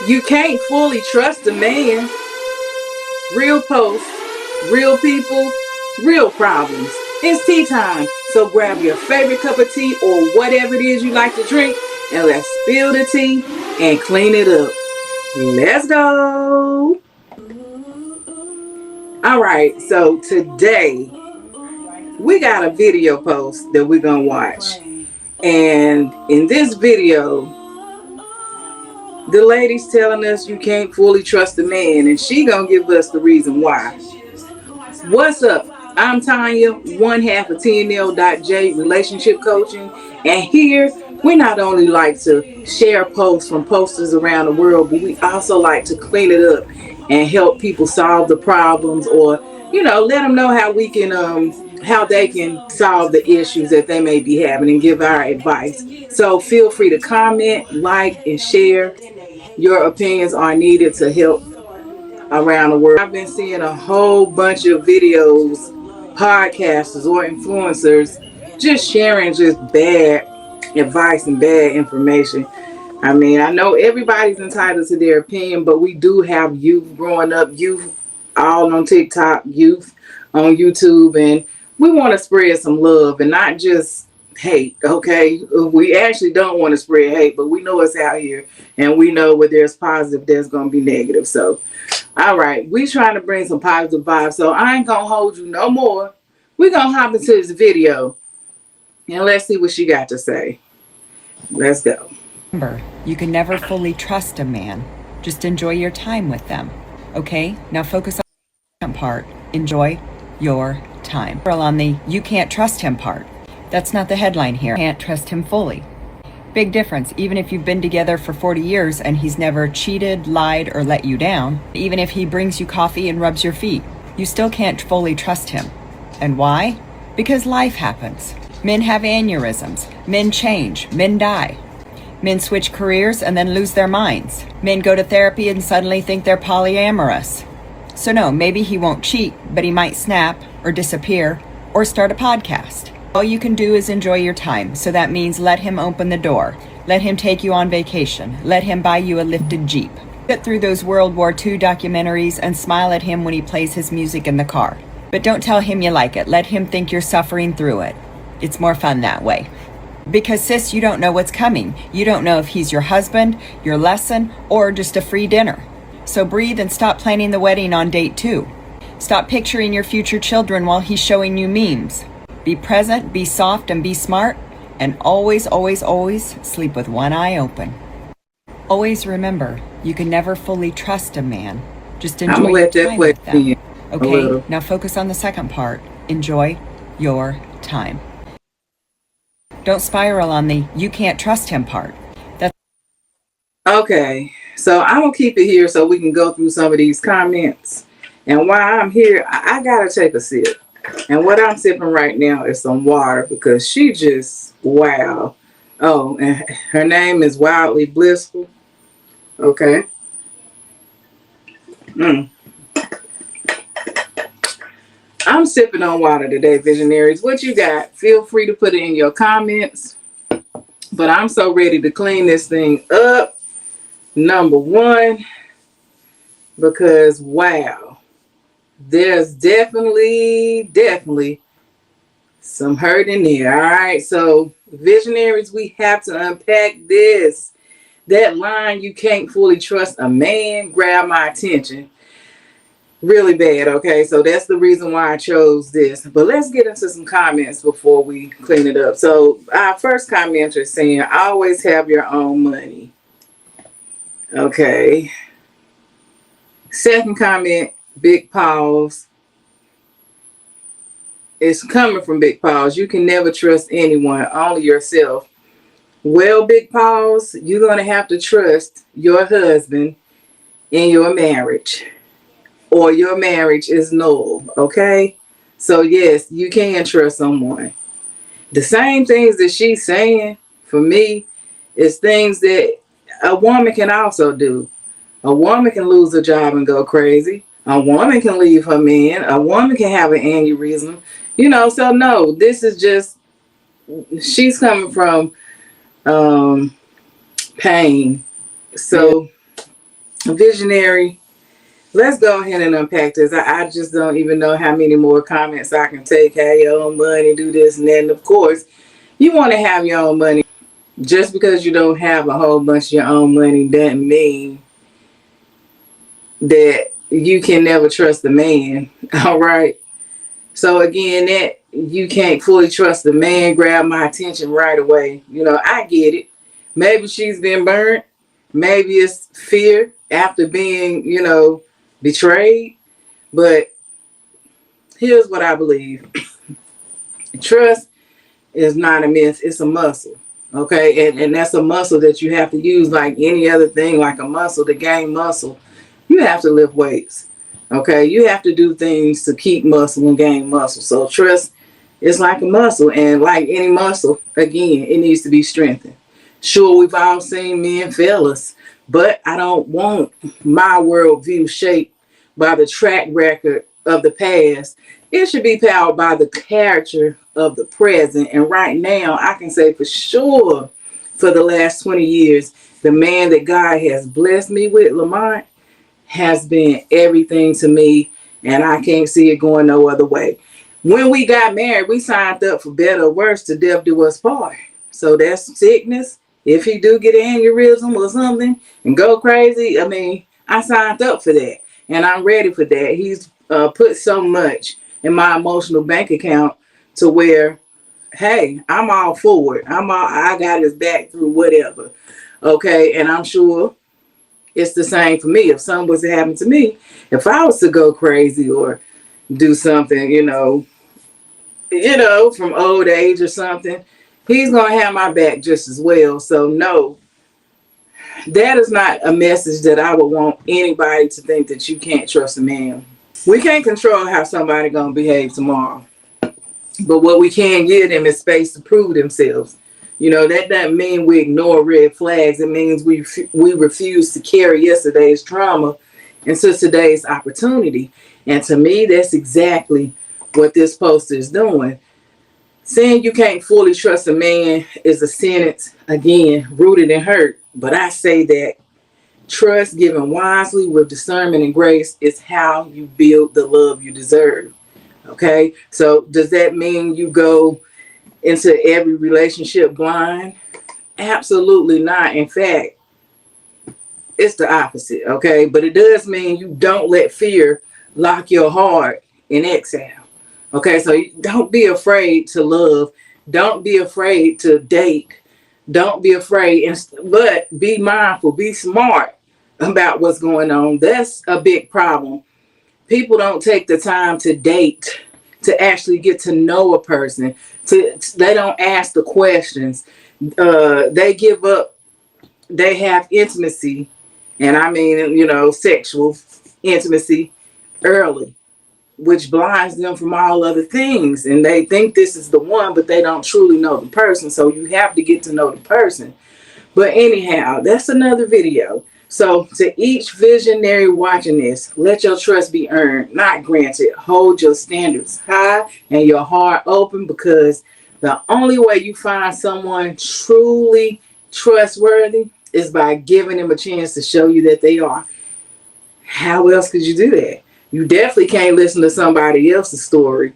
You can't fully trust a man. Real posts, real people, real problems. It's tea time. So grab your favorite cup of tea or whatever it is you like to drink and let's spill the tea and clean it up. Let's go. All right, so today we got a video post that we're going to watch. And in this video, the lady's telling us you can't fully trust a man, and she gonna give us the reason why. What's up? I'm Tanya, one half of TNL.J Relationship Coaching, and here we not only like to share posts from posters around the world, but we also like to clean it up and help people solve the problems, or let them know how we can how they can solve the issues that they may be having and give our advice. So feel free to comment, like, and share. Your opinions are needed to help around the world. I've been seeing a whole bunch of videos, podcasters or influencers just sharing just bad advice and bad information. I mean, I know everybody's entitled to their opinion, but we do have youth growing up, youth all on TikTok, youth on YouTube, and we want to spread some love and not just hate. Okay, we actually don't want to spread hate, but we know it's out here, and we know where there's positive, there's going to be negative. So all right, we trying to bring some positive vibes, so I ain't gonna hold you no more. We're gonna hop into this video and let's see what she got to say. Let's go. Remember, you can never fully trust a man. Just enjoy your time with them. Okay, now focus on the second part. Enjoy your time. On the you can't trust him part. That's not the headline here. Can't trust him fully. Big difference. Even if you've been together for 40 years and he's never cheated, lied, or let you down, even if he brings you coffee and rubs your feet, you still can't fully trust him. And why? Because life happens. Men have aneurysms. Men change. Men die. Men switch careers and then lose their minds. Men go to therapy and suddenly think they're polyamorous. So no, maybe he won't cheat, but he might snap or disappear or start a podcast. All you can do is enjoy your time, so that means let him open the door. Let him take you on vacation. Let him buy you a lifted Jeep. Get through those World War II documentaries and smile at him when he plays his music in the car. But don't tell him you like it. Let him think you're suffering through it. It's more fun that way. Because sis, you don't know what's coming. You don't know if he's your husband, your lesson, or just a free dinner. So breathe and stop planning the wedding on date 2. Stop picturing your future children while he's showing you memes. Be present, be soft, and be smart, and always, always, always sleep with one eye open. Always remember, you can never fully trust a man. Just enjoy your time with them. Okay, now focus on the second part. Enjoy your time. Don't spiral on the you can't trust him part. That's okay, so I'm going to keep it here so we can go through some of these comments. And while I'm here, I got to take a sip. And what I'm sipping right now is some water because she just, wow. Oh, and her name is Wildly Blissful. Okay. I'm sipping on water today, Visionaries. What you got? Feel free to put it in your comments. But I'm so ready to clean this thing up. Number one, because, wow. There's definitely some hurt in there. All right. So Visionaries, we have to unpack this. That line, you can't fully trust a man, grabbed my attention really bad. Okay. So that's the reason why I chose this. But let's get into some comments before we clean it up. So our first commenter is saying, always have your own money. Okay. Second comment, Big Pause. It's coming from Big Pause. You can never trust anyone, only yourself. Well, Big Pause, you're going to have to trust your husband in your marriage, or your marriage is null. Okay? So yes, you can trust someone. The same things that she's saying, for me, is things that a woman can also do. A woman can lose her job and go crazy. A woman can leave her man. A woman can have an aneurysm. So no, this is just, she's coming from pain. So Visionary, let's go ahead and unpack this. I just don't even know how many more comments I can take. Have your own money, do this and that. And of course, you want to have your own money. Just because you don't have a whole bunch of your own money doesn't mean that you can never trust a man. All right. So again, that you can't fully trust the man grabbed my attention right away. I get it. Maybe she's been burnt. Maybe it's fear after being, betrayed. But here's what I believe. Trust is not a myth, it's a muscle. Okay, and that's a muscle that you have to use like any other thing, like a muscle. To gain muscle, you have to lift weights. Okay, you have to do things to keep muscle and gain muscle. So trust is like a muscle, and like any muscle, again, it needs to be strengthened. Sure, we've all seen men fail us, but I don't want my worldview shaped by the track record of the past. It should be powered by the character of the present. And right now, I can say for sure, for the last 20 years, the man that God has blessed me with, Lamont, has been everything to me, and I can't see it going no other way. When we got married, we signed up for better or worse to death do us part. So that's sickness. If he do get an aneurysm or something and go crazy, I signed up for that, and I'm ready for that. He's put so much in my emotional bank account to where, hey, I'm all for it. I got his back through whatever. Okay, and I'm sure it's the same for me. If something was to happen to me, if I was to go crazy or do something, from old age or something, he's going to have my back just as well. So no, that is not a message that I would want anybody to think, that you can't trust a man. We can't control how somebody going to behave tomorrow. But what we can give them is space to prove themselves. That doesn't mean we ignore red flags. It means we refuse to carry yesterday's trauma into today's opportunity. And to me, that's exactly what this poster is doing. Saying you can't fully trust a man is a sentence, again, rooted in hurt. But I say that trust given wisely with discernment and grace is how you build the love you deserve. Okay? So does that mean you go into every relationship blind? Absolutely not. In fact, it's the opposite. Okay? But it does mean you don't let fear lock your heart in exile. Okay? So don't be afraid to love. Don't be afraid to date. Don't be afraid, but be mindful, be smart about what's going on. That's a big problem. People don't take the time to date, to actually get to know a person. They don't ask the questions. They give up. They have intimacy, and I mean, sexual intimacy early, which blinds them from all other things. And they think this is the one, but they don't truly know the person. So you have to get to know the person. But anyhow, that's another video. So to each visionary watching this, let your trust be earned, not granted. Hold your standards high and your heart open, because the only way you find someone truly trustworthy is by giving them a chance to show you that they are. How else could you do that? You definitely can't listen to somebody else's story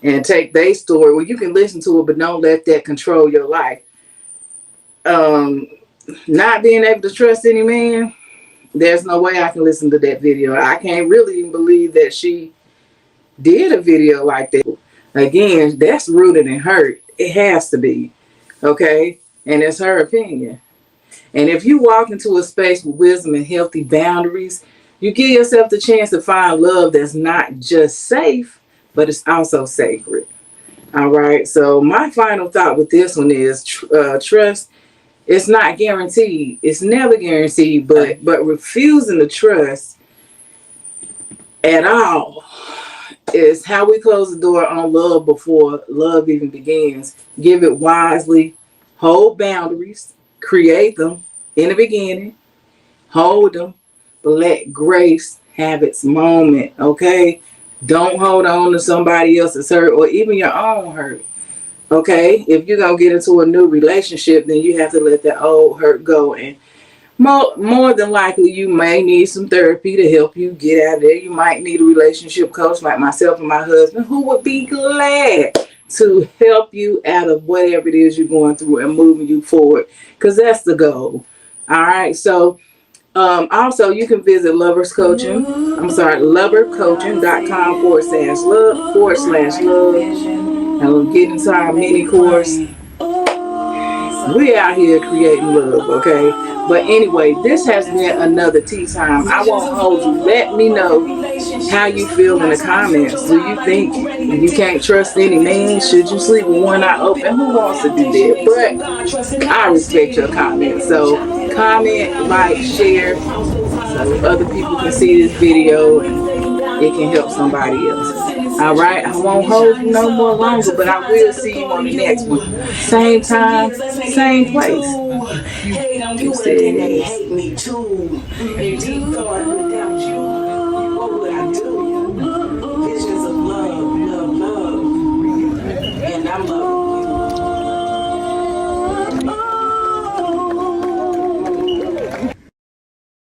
and take their story. Well, you can listen to it, but don't let that control your life. Not being able to trust any man, there's no way I can listen to that video. I can't really even believe that she did a video like that. Again, that's rooted in hurt. It has to be. Okay? And it's her opinion. And if you walk into a space with wisdom and healthy boundaries, you give yourself the chance to find love that's not just safe, but it's also sacred. All right. So my final thought with this one is trust. It's not guaranteed. It's never guaranteed. But refusing to trust at all is how we close the door on love before love even begins. Give it wisely. Hold boundaries. Create them in the beginning. Hold them. But let grace have its moment, okay? Don't hold on to somebody else's hurt or even your own hurt, okay? If you're going to get into a new relationship, then you have to let that old hurt go. And more than likely you may need some therapy to help you get out of there. You might need a relationship coach like myself and my husband, who would be glad to help you out of whatever it is you're going through and moving you forward, because that's the goal. All right. So also you can visit lovercoaching.com /love and we'll get into our mini course. We out here creating love, okay? But anyway, this has been another tea time. I won't hold you. Let me know how you feel in the comments. Do you think you can't trust any man? Should you sleep with one eye open? Who wants to do that? But I respect your comments. So comment, like, share, so other people can see this video and it can help somebody else. All right, I won't hold you no more longer, but I will see you on the next one. Same time, same place. You said.